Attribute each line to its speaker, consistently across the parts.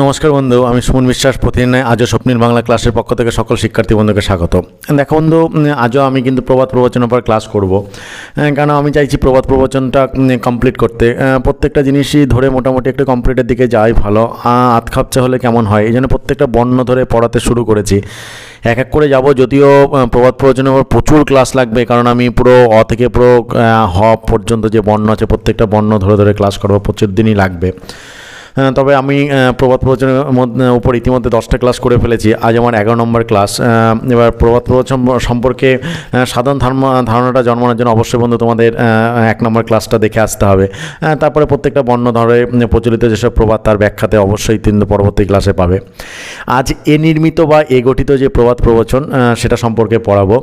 Speaker 1: নমস্কার বন্ধু, আমি সুমন বিশ্বাস। প্রতিদিন আজও স্বপ্নের বাংলা ক্লাসের পক্ষ থেকে সকল শিক্ষার্থী বন্ধুকে স্বাগত। দেখো বন্ধু, আজও আমি কিন্তু প্রবাদ প্রবচনের উপর ক্লাস করব, কারণ আমি চাইছি প্রবাদ প্রবচনটা কমপ্লিট করতে। প্রত্যেকটা জিনিসই ধরে মোটামুটি একটু কমপ্লিটের দিকে যাই ভালো, আধ খাপচা হলে কেমন হয়। এই জন্য প্রত্যেকটা বর্ণ ধরে পড়াতে শুরু করেছি। এক এক করে যাব, যদিও প্রবাদ প্রবচনের উপর প্রচুর ক্লাস লাগবে, কারণ আমি পুরো অ থেকে পুরো হ পর্যন্ত যে বর্ণ আছে প্রত্যেকটা বর্ণ ধরে ধরে ক্লাস করবো, প্রচুর দিনই লাগবে। তবে আমি প্রবাদ প্রবচনের উপর ইতিমধ্যে 10টা ক্লাস করে ফেলেছি। আজ আমার 11 নম্বর ক্লাস। এবার প্রবাদ প্রবচন সম্পর্কে সাধারণ ধারণাটা জন্মানোর জন্য অবশ্যই বন্ধু তোমাদের 1 নম্বর ক্লাসটা দেখে আসতে হবে। তারপরে প্রত্যেকটা বর্ণ ধরে প্রচলিত যেসব প্রবাদ তার ব্যাখ্যাতে অবশ্যই পরবর্তী ক্লাসে পাবে। আজ নির্মিত বা গঠিত যে প্রবাদ প্রবচন সেটা সম্পর্কে পড়াবো।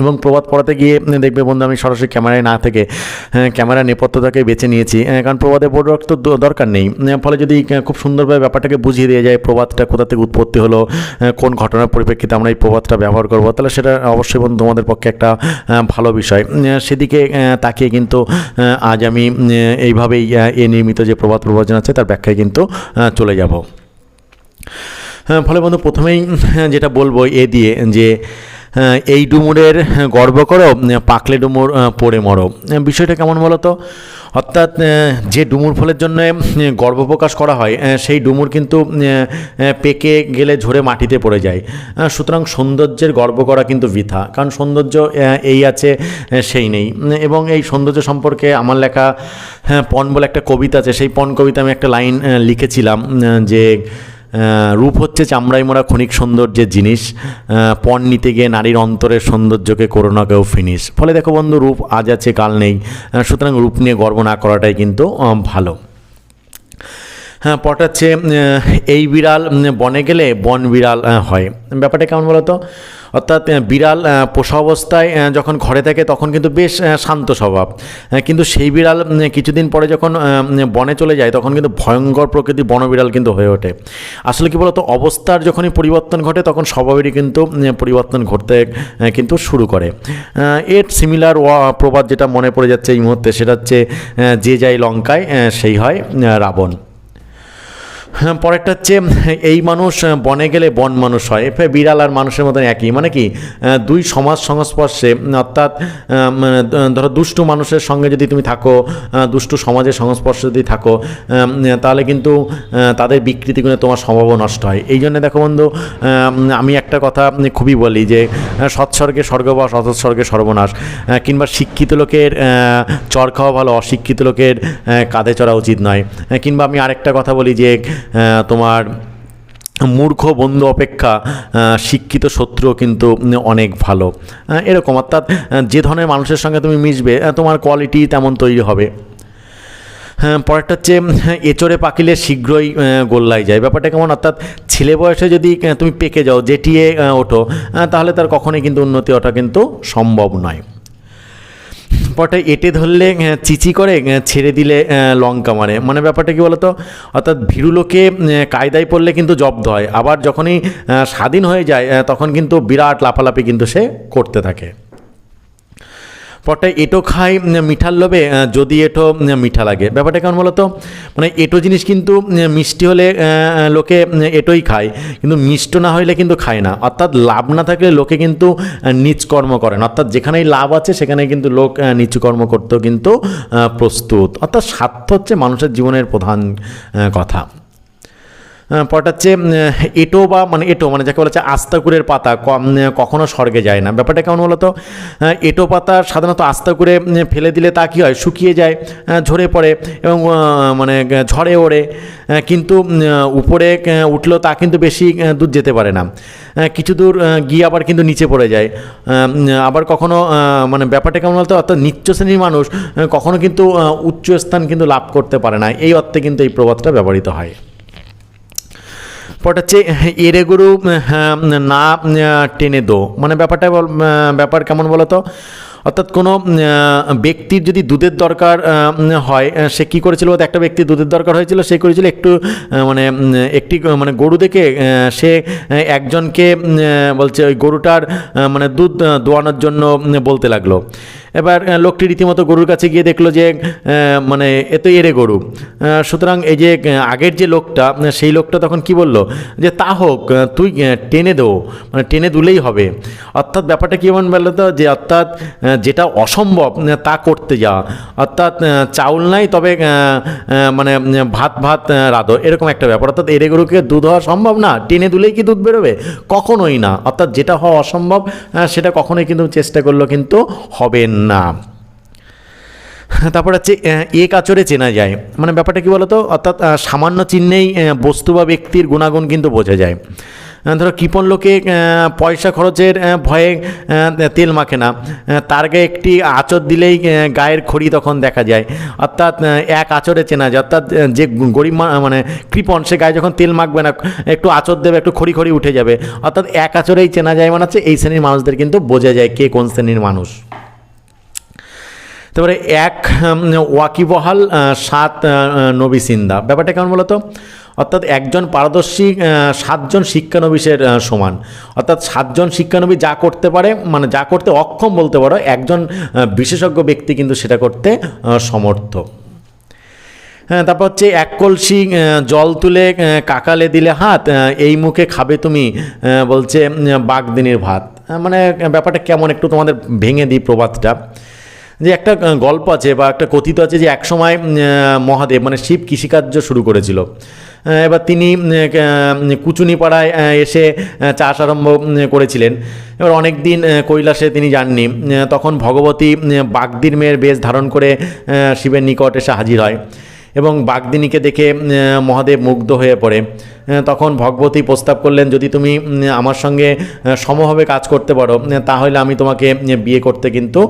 Speaker 1: এবং প্রবাদ পড়াতে গিয়ে দেখবে বন্ধু, আমি সরাসরি ক্যামেরায় না থেকে ক্যামেরা নেপথ্যটাকে বেছে নিয়েছি, কারণ প্রবাদে বড় তো দরকার নেই। ফলে যদি খুব সুন্দরভাবে ব্যাপারটাকে বুঝিয়ে দিয়ে যায় প্রবাদটা কোথা থেকে উৎপত্তি হলো, কোন ঘটনার পরিপ্রেক্ষিতে আমরা এই প্রবাদটা ব্যবহার করবো, তাহলে সেটা অবশ্যই বন্ধু তোমাদের পক্ষে একটা ভালো বিষয়। সেদিকে তাকিয়ে কিন্তু আজ আমি এইভাবেই নির্মিত যে প্রবাদ প্রবচন আছে তার ব্যাখ্যায় কিন্তু চলে যাব। ফলে বন্ধু প্রথমেই যেটা বলবো দিয়ে যে এই ডুমুরের গর্ব করো, পাকলে ডুমুর পড়ে মরো। বিষয়টা কেমন বলো তো? অর্থাৎ যে ডুমুর ফলের জন্য গর্ব প্রকাশ করা হয় সেই ডুমুর কিন্তু পেকে গেলে ঝরে মাটিতে পড়ে যায়। সুতরাং সৌন্দর্যের গর্ব করা কিন্তু বৃথা, কারণ সৌন্দর্য এই আছে সেই নেই। এবং এই সৌন্দর্য সম্পর্কে আমার লেখা পণ বলে একটা কবিতা আছে, সেই পণ কবিতা আমি একটা লাইন লিখেছিলাম যে রূপ হচ্ছে চামড়ায় মোড়া ক্ষণিক সৌন্দর্যের জিনিস, পণ নিতে গিয়ে নারীর অন্তরের সৌন্দর্যকে করোনা কেউ ফিনিশ। ফলে দেখো বন্ধু, রূপ আজ আছে কাল নেই, সুতরাং রূপ নিয়ে গর্ব না করাটাই কিন্তু ভালো। হ্যাঁ, পটাচ্ছে এই বিড়াল বনে গেলে বন বিড়াল হয়। ব্যাপারটা কেমন বলো তো? অর্থাৎ বিড়াল পোষা অবস্থায় যখন ঘরে থাকে তখন কিন্তু বেশ শান্ত স্বভাব, কিন্তু সেই বিড়াল কিছুদিন পরে যখন বনে চলে যায় তখন কিন্তু ভয়ঙ্কর প্রকৃতির বনবিড়াল কিন্তু হয়ে ওঠে। আসলে কি বলতো, অবস্থার যখনই পরিবর্তন ঘটে তখন স্বভাবেরই কিন্তু পরিবর্তন ঘটতে কিন্তু শুরু করে। এর সিমিলার প্রবাদ যেটা মনে পড়ে যাচ্ছে এই মুহূর্তে, সেটা হচ্ছে যে যায় লঙ্কায় সেই হয় রাবণ। পরেরটা হচ্ছে এই মানুষ বনে গেলে বন মানুষ হয়। বিড়াল আর মানুষের মতন একই, মানে কি দুই সমাজ সংস্পর্শে, অর্থাৎ ধরো দুষ্টু মানুষের সঙ্গে যদি তুমি থাকো, দুষ্টু সমাজের সংস্পর্শে যদি থাকো, তাহলে কিন্তু তাদের বিকৃতি গুণে তোমার স্বভাবও নষ্ট হয়। এই জন্য দেখো বন্ধু, আমি একটা কথা খুবই বলি যে সৎস্বর্গে স্বর্গবাস, অসৎস্বর্গে সর্বনাশ। কিংবা শিক্ষিত লোকের চর খাওয়া ভালো, অশিক্ষিত লোকের কাঁধে চড়া উচিত নয়। কিংবা আমি আরেকটা কথা বলি যে তোমার মূর্খ বন্ধু অপেক্ষা শিক্ষিত শত্রুও কিন্তু অনেক ভালো। এরকম, অর্থাৎ যে ধরনের মানুষের সঙ্গে তুমি মিশবে তোমার কোয়ালিটি তেমন তৈরি হবে। পরেরটা হচ্ছে এচড়ে পাকিলে শীঘ্রই গোল্লায় যায়। ব্যাপারটা কেমন? অর্থাৎ ছেলে বয়সে যদি তুমি পেকে যাও, জেটিয়ে ওঠো, তাহলে তার কখনোই কিন্তু উন্নতি ওঠা কিন্তু সম্ভব নয়। পরটা এঁটে ধরলে চিচি করে, ছেড়ে দিলে লঙ্কা মারে। মানে ব্যাপারটা কী বলতো? অর্থাৎ ভীরু লোকে কায়দায় পড়লে কিন্তু জব্দ হয়, আবার যখনই স্বাধীন হয়ে যায় তখন কিন্তু বিরাট লাফালাফি কিন্তু সে করতে থাকে। পরটায় এঁটো খায় মিঠার লোভে, যদি এঁটো মিঠা লাগে। ব্যাপারটা কেমন বলতো? মানে এঁটো জিনিস কিন্তু মিষ্টি হলে লোকে এঁটোই খায়, কিন্তু মিষ্ট না হইলে কিন্তু খায় না। অর্থাৎ লাভ না থাকলে লোকে কিন্তু নিচ কর্ম করে না। অর্থাৎ যেখানেই লাভ আছে সেখানে কিন্তু লোক নিচু কর্ম করতেও কিন্তু প্রস্তুত। অর্থাৎ স্বার্থ হচ্ছে মানুষের জীবনের প্রধান কথা। পরটা হচ্ছে এঁটো বা এঁটো যাকে বলা হচ্ছে আস্তাকুরের পাতা কখনো স্বর্গে যায় না। ব্যাপারটা কেমন বলতো? এঁটো পাতা সাধারণত আস্তাকুরে ফেলে দিলে তা কী হয়, শুকিয়ে যায়, ঝরে পড়ে এবং ঝড়ে ওড়ে, কিন্তু উপরে উঠলেও তা কিন্তু বেশি দূর যেতে পারে না, কিছু দূর গিয়ে আবার কিন্তু নিচে পড়ে যায়। আবার কখনো ব্যাপারটা কেমন বলতো? অর্থাৎ নিচ্চ শ্রেণীর মানুষ কখনো কিন্তু উচ্চ স্থান কিন্তু লাভ করতে পারে না। এই অর্থে কিন্তু এই প্রবাদটা ব্যবহৃত হয়। পরটা হচ্ছে এরে গরু না টেনে দো। ব্যাপার কেমন বলো তো? অর্থাৎ কোনো ব্যক্তির যদি দুধের দরকার হয়, সে কী করেছিল বলতে? একটা ব্যক্তির দুধের দরকার হয়েছিল, সে করেছিল একটি গরু দেখে সে একজনকে বলছে ওই গরুটার দুধ দোয়ানোর জন্য বলতে লাগলো। এবার লোকটি রীতিমতো গরুর কাছে গিয়ে দেখলো যে মানে এ তো এরে গরু। সুতরাং এই যে আগের যে লোকটা, সেই লোকটা তখন কি বলল যে তা হোক, তুই টেনে দো, মানে টেনে দুলেই হবে। অর্থাৎ ব্যাপারটা কি এমন বললো তো, যে অর্থাৎ যেটা অসম্ভব তা করতে যাওয়া, অর্থাৎ চাউল নাই তবে মানে ভাত ভাত রাঁধো, এরকম একটা ব্যাপার। অর্থাৎ এরে গরুকে দুধ হওয়া সম্ভব না, টেনে দুলেই কি দুধ বেরোবে? কখনোই না। অর্থাৎ যেটা হওয়া অসম্ভব সেটা কখনোই কিন্তু চেষ্টা করলেও কিন্তু হবে না। তারপর হচ্ছে এক আচরে চেনা যায়, মানে ব্যাপারটা কী বলতো, অর্থাৎ সামান্য চিহ্নেই বস্তু বা ব্যক্তির গুণাগুণ কিন্তু বোঝা যায়। ধরো কৃপণ লোকে পয়সা খরচের ভয়ে তেল মাখে না, তার গায়ে একটি আঁচড় দিলেই গায়ের খড়ি তখন দেখা যায়। অর্থাৎ এক আঁচড়ে চেনা যায়। অর্থাৎ যে গরিব মানে কৃপণ, সে গায়ে যখন তেল মাখবে না, একটু আঁচড় দেবে, একটু খড়ি খড়ি উঠে যাবে। অর্থাৎ এক আঁচড়েই চেনা যায়, মানে হচ্ছে এই শ্রেণীর মানুষদের কিন্তু বোঝা যায় কে কোন শ্রেণীর মানুষ। তারপরে এক ওয়াকিবহাল 7 নবিসিন্দা, ব্যাপারটা কেমন বলতো, অর্থাৎ একজন পারদর্শী 7 জন শিক্ষানবিশের সমান। অর্থাৎ 7 জন শিক্ষানবী যা করতে পারে, মানে যা করতে অক্ষম বলতে পারো, একজন বিশেষজ্ঞ ব্যক্তি কিন্তু সেটা করতে সমর্থ। তারপর হচ্ছে এক কলসি জল তুলে কাকালে দিলে হাত, এই মুখে খাবে তুমি, বলছে বাগদিনীর ভাত। মানে ব্যাপারটা কেমন একটু তোমাদের ভেঙে দিই প্রবাদটা। যে একটা গল্প আছে বা একটা কথিত আছে যে একসময় মহাদেব মানে শিব কৃষিকার্য শুরু করেছিল। এবার তিনি কুচুনি পাড়ায় এসে চাষ আরম্ভ করেছিলেন। এবার অনেক দিন কৈলাসে তিনি যাননি। তখন ভগবতী বাগদির মেয়ের বেশ ধারণ করে শিবের নিকট এসে হাজির হয় এবং বাগদিনীকে দেখে মহাদেব মুগ্ধ হয়ে পড়ে। তখন ভগবতী প্রস্তাব করলেন, যদি তুমি আমার সঙ্গে সমভাবে কাজ করতে পারো তাহলে আমি তোমাকে বিয়ে করতে কিন্তু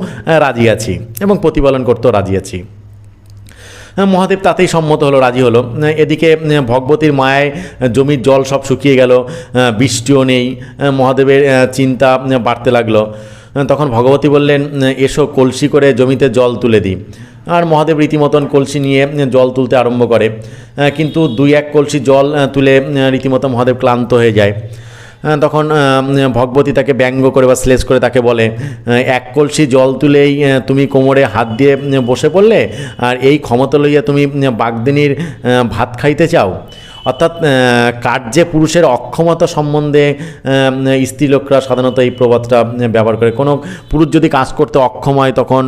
Speaker 1: রাজি আছি এবং প্রতিপালন করতেও রাজি আছি। মহাদেব তাতেই সম্মত হলো, রাজি হলো। এদিকে ভগবতীর মায়ায় জমির জল সব শুকিয়ে গেল, বৃষ্টিও নেই। মহাদেবের চিন্তা বাড়তে লাগলো। তখন ভগবতী বললেন, এসো কলসি করে জমিতে জল তুলে দিই। আর মহাদেব রীতিমতন কলসি নিয়ে জল তুলতে আরম্ভ করে, কিন্তু 2-1 কলসি জল তুলে রীতিমতো মহাদেব ক্লান্ত হয়ে যায়। তখন ভগবতী তাকে ব্যঙ্গ করে বা শ্লেষ করে তাকে বলে, 1 কলসি জল তুলেই তুমি কোমরে হাত দিয়ে বসে পড়লে, আর এই ক্ষমতা লইয়া তুমি বাগদিনীর ভাত খাইতে চাও। অর্থাৎ কার্যে পুরুষের অক্ষমতা সম্বন্ধে স্ত্রীলোকরা সাধারণত এই প্রবাদটা ব্যবহার করে। কোনো পুরুষ যদি কাজ করতে অক্ষম হয় তখন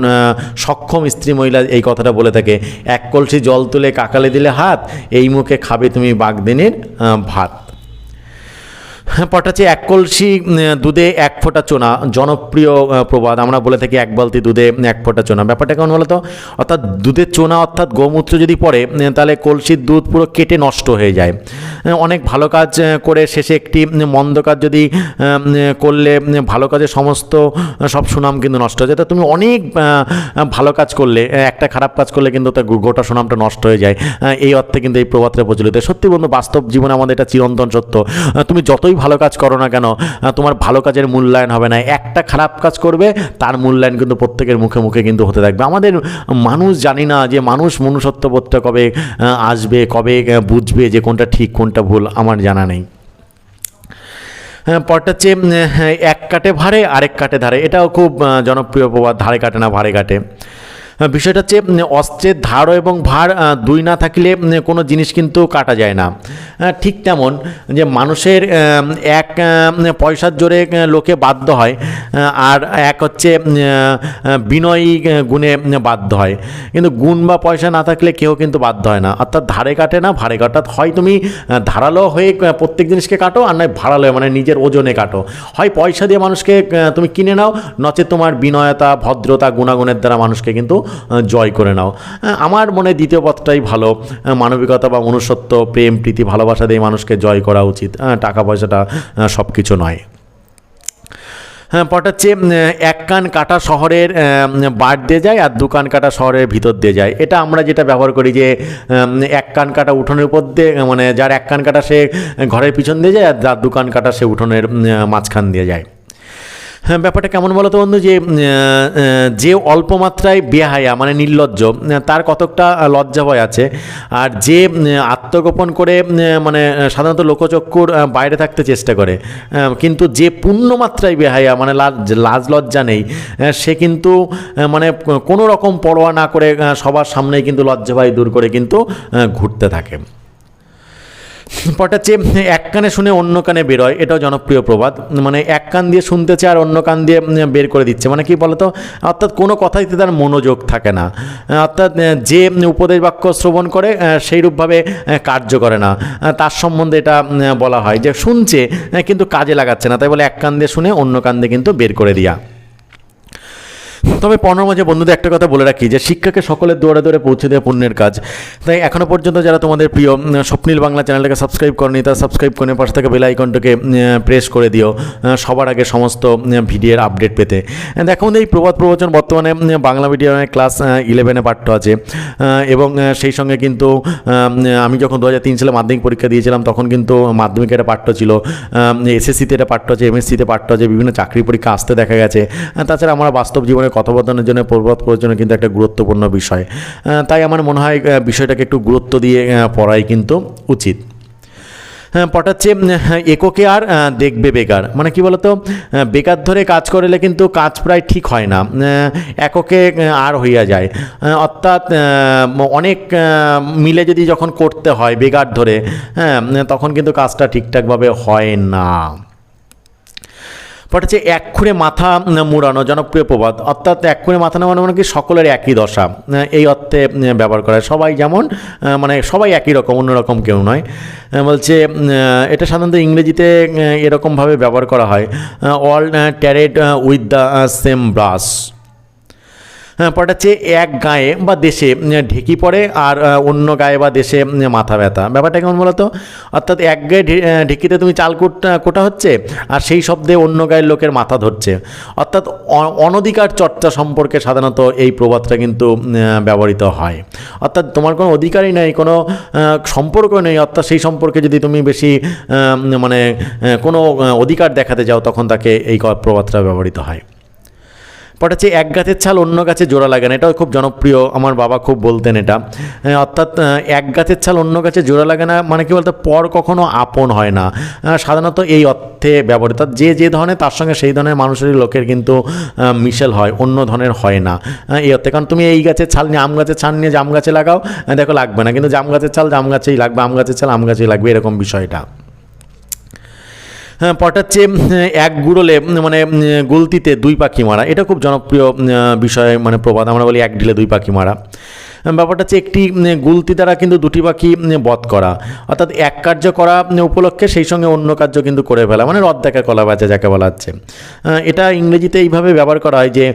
Speaker 1: সক্ষম স্ত্রী মহিলা এই কথাটা বলে থাকে, 1 কলসি জল তুলে কাকালে দিলে হাত, এই মুখে খাবে তুমি বাগদিনীর ভাত। পটাচ্ছে 1 কলসি দুধে 1 ফোঁটা চোনা, জনপ্রিয় প্রবাদ। আমরা বলে থাকি 1 বালতি দুধে 1 ফোঁটা চোনা। ব্যাপারটা কেমন বলো তো, অর্থাৎ দুধের চোনা অর্থাৎ গোমূত্র যদি পড়ে তাহলে কলসির দুধ পুরো কেটে নষ্ট হয়ে যায়। অনেক ভালো কাজ করে শেষে একটি মন্দ কাজ যদি করলে ভালো কাজের সব সুনাম কিন্তু নষ্ট হয়ে যায়। তো তুমি অনেক ভালো কাজ করলে, একটা খারাপ কাজ করলে কিন্তু তার গোটা সুনামটা নষ্ট হয়ে যায়। এই অর্থে কিন্তু এই প্রবাদটা প্রচলিত। সত্যি বন্ধু, বাস্তব জীবনে আমাদের এটা চিরন্তন সত্য। তুমি যতই ভালো কাজ করো না কেন, তোমার ভালো কাজের মূল্যায়ন হবে না। একটা খারাপ কাজ করবে, তার মূল্যায়ন কিন্তু প্রত্যেকের মুখে মুখে কিন্তু হতে থাকবে। আমাদের মানুষ জানি না যে মনুষ্যত্ববোধটা কবে আসবে, কবে বুঝবে যে কোনটা ঠিক কোনটা ভুল, আমার জানা নেই। পরটা হচ্ছে 1 কাটে ভারে আরেক কাটে ধারে, এটাও খুব জনপ্রিয় প্রবাদ, ধারে কাটে না ভারে কাটে। বিষয়টা হচ্ছে অস্ত্রের ধার এবং ভার 2 না থাকলে কোনো জিনিস কিন্তু কাটা যায় না। ঠিক তেমন যে মানুষের 1 পয়সার জোরে লোকে বাধ্য হয়, আর 1 হচ্ছে বিনয়ী গুণে বাধ্য হয়। কিন্তু গুণ বা পয়সা না থাকলে কেউ কিন্তু বাধ্য হয় না। অর্থাৎ ধারে কাটে না ভারে কাটে। হয় তুমি ধারালো হয়ে প্রত্যেক জিনিসকে কাটো, আর নয় ভাড়ালো মানে নিজের ওজনে কাটো। হয় পয়সা দিয়ে মানুষকে তুমি কিনে নাও, নচেত তোমার বিনয়তা, ভদ্রতা, গুণাগুণের দ্বারা মানুষকে কিন্তু জয় করে নাও। আমার মনে দ্বিতীয় পথটাই ভালো, মানবিকতা বা মনুষ্যত্ব, প্রেম, প্রীতি, ভালোবাসা দিয়ে মানুষকে জয় করা উচিত। টাকা পয়সাটা সব কিছু নয়। পরটা হচ্ছে 1 কান কাটা শহরের বার দিয়ে যায় আর 2 কান কাটা শহরের ভিতর দিয়ে যায়। এটা আমরা যেটা ব্যবহার করি যে 1 কান কাটা উঠোনের উপর দিয়ে, মানে যার 1 কান কাটা সে ঘরের পিছন দিয়ে যায়, আর যার 2 কান কাটা সে উঠোনের মাঝখান দিয়ে যায়। হ্যাঁ, ব্যাপারটা কেমন বলো তো বন্ধু, যে অল্প মাত্রায় বেহায়া মানে নির্লজ্জ, তার কতকটা লজ্জা ভয় আছে। আর যে আত্মগোপন করে মানে সাধারণত লোকচক্ষুর বাইরে থাকতে চেষ্টা করে, কিন্তু যে পূর্ণ মাত্রায় বেহায়া মানে লাজ লজ্জা নেই, সে কিন্তু মানে কোনো রকম পরোয়া না করে সবার সামনেই কিন্তু লজ্জা ভয় দূর করে কিন্তু ঘুরতে থাকে। পরটা হচ্ছে এক কানে শুনে অন্য কানে বেরোয়, এটাও জনপ্রিয় প্রবাদ। মানে এক কান দিয়ে শুনতেছে আর অন্য কান দিয়ে বের করে দিচ্ছে, মানে কি বলতো, অর্থাৎ কোনো কথাইতে তার মনোযোগ থাকে না। অর্থাৎ যে উপদেশ বাক্য শ্রবণ করে সেইরূপভাবে কার্য করে না, তার সম্বন্ধে এটা বলা হয় যে শুনছে কিন্তু কাজে লাগাচ্ছে না, তাই বলে এক কান দিয়ে শুনে অন্য কান দিয়ে কিন্তু বের করে দেওয়া। তবে পড়ার মাঝে বন্ধুদের একটা কথা বলে রাখি যে শিক্ষাকে সকলের দৌড়ে দৌড়ে পৌঁছে দেওয়া পুণ্যের কাজ। তাই এখনও পর্যন্ত যারা তোমাদের প্রিয় স্বপ্নিল বাংলা চ্যানেলটাকে সাবস্ক্রাইব করেনি, তারা সাবস্ক্রাইব করে পাশে থেকে বেল আইকনটাকে প্রেস করে দিও সবার আগে সমস্ত ভিডিওর আপডেট পেতে। দেখুন, এই প্রবাদ প্রবচন বর্তমানে বাংলা মিডিয়ামে ক্লাস 11 পাঠ্য আছে, এবং সেই সঙ্গে কিন্তু আমি যখন 2003 সালে মাধ্যমিক পরীক্ষা দিয়েছিলাম তখন কিন্তু মাধ্যমিকে একটা পাঠ্য ছিল, এসএসসিতে একটা পাঠ্য আছে, এমএসসিতে পাঠ্য আছে, বিভিন্ন চাকরি পরীক্ষা আসতে দেখা গেছে। তাছাড়া আমরা বাস্তব জীবনে কথোপকথনের জন্য প্রবাদ প্রবচন কিন্তু একটা গুরুত্বপূর্ণ বিষয়। তাই আমার মনে হয় বিষয়টাকে একটু গুরুত্ব দিয়ে পড়াই কিন্তু উচিত। পটাচ্ছে এককে আর দেখবে বেকার, মানে কি বলতো, বেকার ধরে কাজ করলে কিন্তু কাজ প্রায় ঠিক হয় না, এককে আর হইয়া যায়। অর্থাৎ অনেক মিলে যদি যখন করতে হয় বেকার ধরে, তখন কিন্তু কাজটা ঠিকঠাকভাবে হয় না। পট হচ্ছে এক খুঁড়ে মাথা মুড়ানো, জনপ্রিয় প্রবাদ। অর্থাৎ এক খুঁড়ে মাথা নামানো মানে কি সকলের একই দশা, এই অর্থে ব্যবহার করা হয়। সবাই যেমন মানে সবাই একই রকম, অন্যরকম কেউ নয়। বলছে এটা সাধারণত ইংরেজিতে এরকমভাবে ব্যবহার করা হয়, all tarred with the same brush. পরটা হচ্ছে এক গায়ে বা দেশে ঢেকি পড়ে আর অন্য গায়ে বা দেশে মাথা ব্যথা। ব্যাপারটা কেমন বলতো, অর্থাৎ এক গায়ে ঢেকিতে তুমি চাল কোটা হচ্ছে আর সেই শব্দে অন্য গায়ের লোকের মাথা ধরছে। অর্থাৎ অনধিকার চর্চা সম্পর্কে সাধারণত এই প্রবাদটা কিন্তু ব্যবহৃত হয়। অর্থাৎ তোমার কোনো অধিকারই নেই, কোনো সম্পর্ক নেই, অর্থাৎ সেই সম্পর্কে যদি তুমি বেশি মানে কোনো অধিকার দেখাতে যাও তখন তাকে এই প্রবাদটা ব্যবহৃত হয়। পট হচ্ছে এক গাছের ছাল অন্য গাছে জোড়া লাগে না, এটাও খুব জনপ্রিয়, আমার বাবা খুব বলতেন এটা। অর্থাৎ এক গাছের ছাল অন্য গাছে জোড়া লাগে না মানে কি বলতো, পর কখনো আপন হয় না, সাধারণত এই অর্থে ব্যবহৃত। যে ধরনের তার সঙ্গে সেই ধরনের মানুষের লোকের কিন্তু মিশেল হয়, অন্য ধরনের হয় না এই অর্থে। কারণ তুমি এই গাছের ছাল নিয়ে আম গাছের ছাল নিয়ে জাম গাছে লাগাও, দেখো লাগবে না, কিন্তু জাম গাছের ছাল জাম গাছেই লাগবে, আম গাছের ছাল আম গাছেই লাগবে, এরকম বিষয়টা। পটাচ্ছে এক গুড়লে মানে গুলতিতে দুই পাখি মারা, এটা খুব জনপ্রিয় বিষয়, মানে প্রবাদ। আমরা বলি এক ঢিলে দুই পাখি মারা। ব্যাপারটা হচ্ছে একটি গুলতি দ্বারা কিন্তু দুটি পাখি বধ করা, অর্থাৎ এক কার্য করা উপলক্ষে সেই সঙ্গে অন্য কার্য কিন্তু করে ফেলা, মানে রদ দেখা কলা বাঁচা যাকে বলা হচ্ছে। এটা ইংরেজিতে এইভাবে ব্যবহার করা হয় যে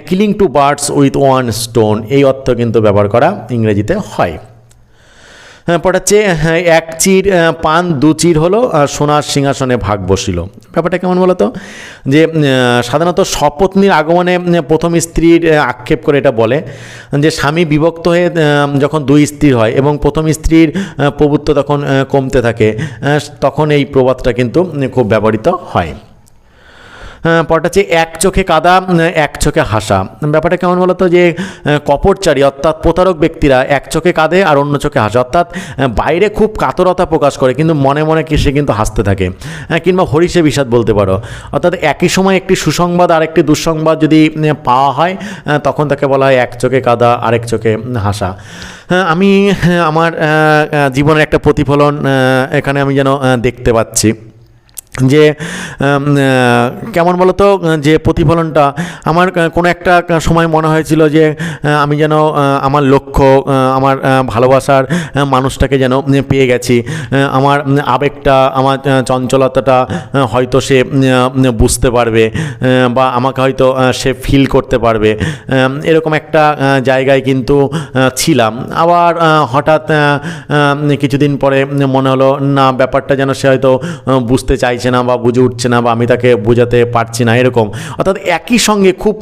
Speaker 1: killing two birds with one stone, এই অর্থ কিন্তু ব্যবহার করা ইংরেজিতে হয়। পড়াচ্ছে এক চির পান দু চির হলো সোনার সিংহাসনে ভাগ বসিল। ব্যাপারটা কেমন বলো তো, যে সাধারণত সপত্নীর আগমনে প্রথম স্ত্রীর আক্ষেপ করে এটা বলে যে স্বামী বিভক্ত হয়ে যখন দুই স্ত্রী হয় এবং প্রথম স্ত্রীর প্রভুত্ব তখন কমতে থাকে, তখন এই প্রবাদটা কিন্তু খুব ব্যবহৃত হয়। পরটা হচ্ছে এক চোখে কাদা এক চোখে হাসা। ব্যাপারটা কেমন বলতো, যে কপটচারী অর্থাৎ প্রতারক ব্যক্তিরা এক চোখে কাঁদে আর অন্য চোখে হাসে, অর্থাৎ বাইরে খুব কাতরতা প্রকাশ করে কিন্তু মনে মনে সে কিন্তু হাসতে থাকে, কিংবা হরিষে বিষাদ বলতে পারো। অর্থাৎ একই সময় একটি সুসংবাদ আর একটি দুঃসংবাদ যদি পাওয়া হয় তখন তাকে বলা হয় এক চোখে কাদা আরেক চোখে হাসা। আমি আমার জীবনের একটা প্রতিফলন এখানে আমি যেন দেখতে পাচ্ছি, যে কেমন বলতো, যে প্রতিফলনটা আমার কোনো একটা সময় মনে হয়েছিল যে আমি যেন আমার লক্ষ্য, আমার ভালোবাসার মানুষটাকে যেন পেয়ে গেছি, আমার আবেগটা, আমার চঞ্চলতাটা হয়তো সে বুঝতে পারবে বা আমাকে হয়তো সে ফিল করতে পারবে, এরকম একটা জায়গায় কিন্তু ছিলাম। আবার হঠাৎ কিছুদিন পরে মনে হলো না, ব্যাপারটা যেন সে হয়তো বুঝতে চাইছে না বা বুঝে উঠছে না বা আমি তাকে বোঝাতে পারছি না, এরকম। অর্থাৎ একই সঙ্গে খুব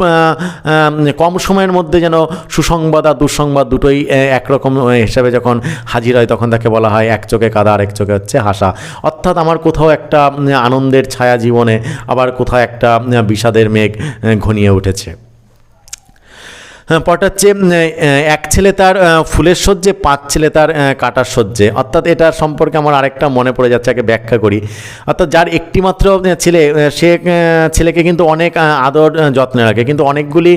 Speaker 1: কম সময়ের মধ্যে যেন সুসংবাদ আর দুঃসংবাদ দুটোই একরকম হিসাবে যখন হাজির হয় তখন তাকে বলা হয় এক চোখে কাদা আর এক চোখে হচ্ছে হাসা। অর্থাৎ আমার কোথাও একটা আনন্দের ছায়া জীবনে, আবার কোথাও একটা বিষাদের মেঘ ঘনিয়ে উঠেছে। পরটা হচ্ছে এক ছেলে তার ফুলের সহ্যে, 5 ছেলে তার কাটার সহ্যে। অর্থাৎ এটার সম্পর্কে আমার আরেকটা মনে পড়ে যাচ্ছে, আগে ব্যাখ্যা করি। অর্থাৎ যার একটিমাত্র ছেলে, সে ছেলেকে কিন্তু অনেক আদর যত্নে রাখে, কিন্তু অনেকগুলি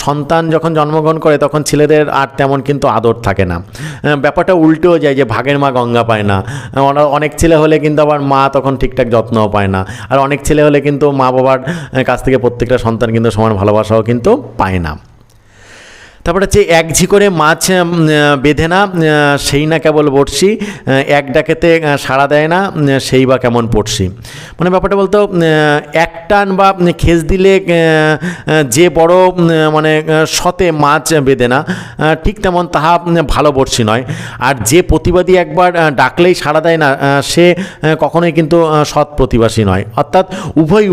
Speaker 1: সন্তান যখন জন্মগ্রহণ করে তখন ছেলেদের আর তেমন কিন্তু আদর থাকে না। ব্যাপারটা উল্টেও যায়, যে ভাগের মা গঙ্গা পায় না। অনেক ছেলে হলে কিন্তু আবার মা তখন ঠিকঠাক যত্নও পায় না, আর অনেক ছেলে হলে কিন্তু মা বাবার কাছ থেকে প্রত্যেকটা সন্তান কিন্তু সমান ভালোবাসাও কিন্তু পায় না। তারপরে হচ্ছে এক ঝি করে মাছ বেঁধে না, সেই না কেবল বড়শি, এক ডাকেতে সাড়া দেয় না, সেই বা কেমন পড়শি। মানে ব্যাপারটা বলতো, এক টান বা খেস দিলে যে বড় মানে শতে মাছ বেঁধে না, ঠিক তেমন তাহা ভালো বড়শি নয়। আর যে প্রতিবাদী একবার ডাকলেই সাড়া দেয় না, সে কখনোই কিন্তু সৎ প্রতিবাসী নয়। অর্থাৎ উভয়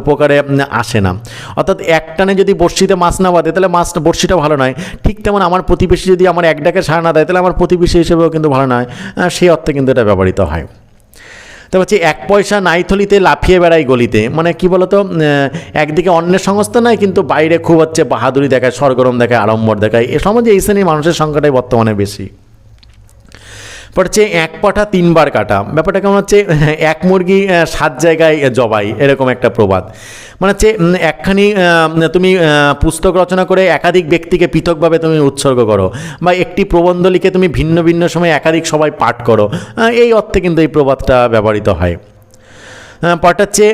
Speaker 1: উপকারে আসে না। অর্থাৎ এক টানে যদি বড়শিতে মাছ না বাঁধে তাহলে বড়শিটা ভালো নয়। ঠিক তেমন আমার প্রতিবেশী যদি আমার এক ডাকে সাড়া না দেয় তাহলে আমার প্রতিবেশী হিসেবেও কিন্তু ভালো নয়। সেই অর্থে কিন্তু এটা ব্যবহৃত হয়। তারপর হচ্ছে এক পয়সা নাই থলিতে লাফিয়ে বেড়াই গলিতে। মানে কি বলতো, একদিকে অন্যের সংস্থা নাই, কিন্তু বাইরে খুব হচ্ছে বাহাদুরি দেখায়, সরগরম দেখায়, আড়ম্বর দেখায়। এ সমাজে এই শ্রেণীর মানুষের সংখ্যাটাই বর্তমানে বেশি। পর হচ্ছে এক পাঠা 3 বার কাটা। ব্যাপারটা কেমন হচ্ছে, এক মুরগি 7 জায়গায় জবাই, এরকম একটা প্রবাদ। মানে হচ্ছে একখানি তুমি পুস্তক রচনা করে একাধিক ব্যক্তিকে পৃথকভাবে তুমি উৎসর্গ করো, বা একটি প্রবন্ধ লিখে তুমি ভিন্ন ভিন্ন সময় একাধিক সবাই পাঠ করো, এই অর্থে কিন্তু এই প্রবাদটা ব্যবহৃত হয়। পরটা হচ্ছে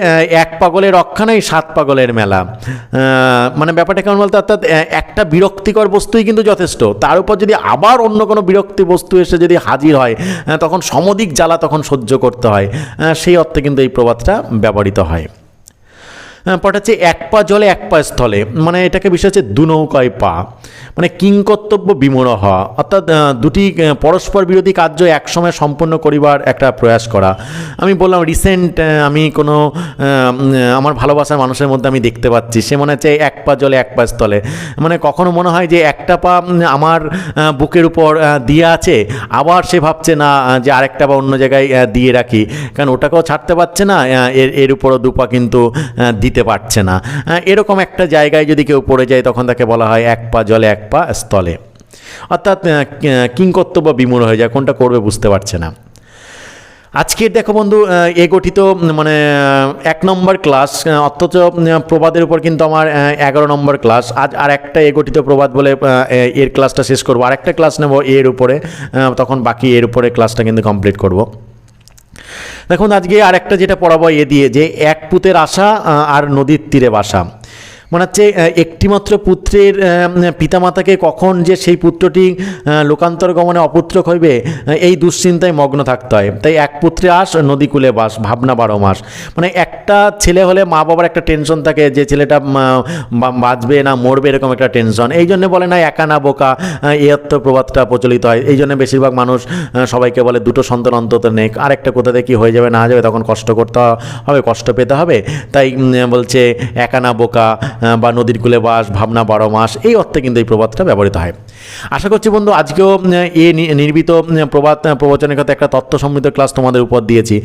Speaker 1: এক পাগলের রক্ষা নাই, 7 পাগলের মেলা। মানে ব্যাপারটা কেমন বলতে, অর্থাৎ একটা বিরক্তিকর বস্তুই কিন্তু যথেষ্ট, তার উপর যদি আবার অন্য কোনো বিরক্তি বস্তু এসে যদি হাজির হয় তখন সমধিক জ্বালা তখন সহ্য করতে হয়। সেই অর্থে কিন্তু এই প্রবাদটা ব্যবহৃত হয়। পরটা হচ্ছে এক পা জলে এক পা স্থলে। মানে এটাকে বিষয় হচ্ছে 2 নৌকায় পা। মানে কিংকর্তব্য বিমূঢ় হওয়া, অর্থাৎ দুটি পরস্পর বিরোধী কার্য একসময় সম্পন্ন করিবার একটা প্রয়াস করা। আমি বললাম রিসেন্ট আমি কোনো আমার ভালোবাসার মানুষের মধ্যে আমি দেখতে পাচ্ছি, সে মনে হচ্ছে এক পা জলে এক পা স্থলে। মানে কখনো মনে হয় যে একটা পা আমার বুকের উপর দিয়ে আছে, আবার সে ভাবছে না যে আরেকটা পা অন্য জায়গায় দিয়ে রাখি, কারণ ওটাকেও ছাড়তে পারছে না, এর উপরও 2 পা কিন্তু দিতে পারছে না। এরকম একটা জায়গায় যদি কেউ পড়ে যায় তখন তাকে বলা হয় এক পা জলে এক পা স্থলে। অর্থাৎ কিংকর্তব্য বিমূঢ় হয়ে যায়, কোনটা করবে বুঝতে পারছে না। আজকের দেখো বন্ধু, এ গঠিত মানে 1 নম্বর ক্লাস, অথচ প্রবাদের উপর কিন্তু আমার 11 নম্বর ক্লাস। আজ আর একটা এ গঠিত প্রবাদ বলে এর ক্লাসটা শেষ করবো, আর একটা ক্লাস নেব এর উপরে, তখন বাকি এর উপরে ক্লাসটা কিন্তু কমপ্লিট করব। দেখুন আজকে আরেকটা যেটা পড়াবো এ দিয়ে, যে এক পুতের আশা আর নদীর তীরে বাসা। মানে হচ্ছে একটিমাত্র পুত্রের পিতামাতাকে কখন যে সেই পুত্রটি লোকান্তর গমনে অপুত্রক হইবে এই দুশ্চিন্তায় মগ্ন থাকতে হয়। তাই এক পুত্রে আস নদীকূলে বাস, ভাবনা 12 মাস। মানে একটা ছেলে হলে মা বাবার একটা টেনশন থাকে যে ছেলেটা বাঁচবে না মরবে, এরকম একটা টেনশন। এই জন্য বলে না একা না বোকা, এই অর্থ প্রবাদটা প্রচলিত হয়। এই জন্য বেশিরভাগ মানুষ সবাইকে বলে 2টো সন্তান অন্তত নেক, আরেকটা কোথা থেকে কী হয়ে যাবে না যাবে তখন কষ্ট করতে হবে, কষ্ট পেতে হবে। তাই বলছে একা না বোকা বা নদীর কূলে বাস, ভাবনা 12 মাস, এই অর্থে কিন্তু এই প্রবাদটা ব্যবহৃত হয়। আশা করছি বন্ধু আজকেও নির্মিত প্রবাদ প্রবচনের কথা একটা তথ্য সমৃদ্ধ ক্লাস তোমাদের উপর দিয়েছি।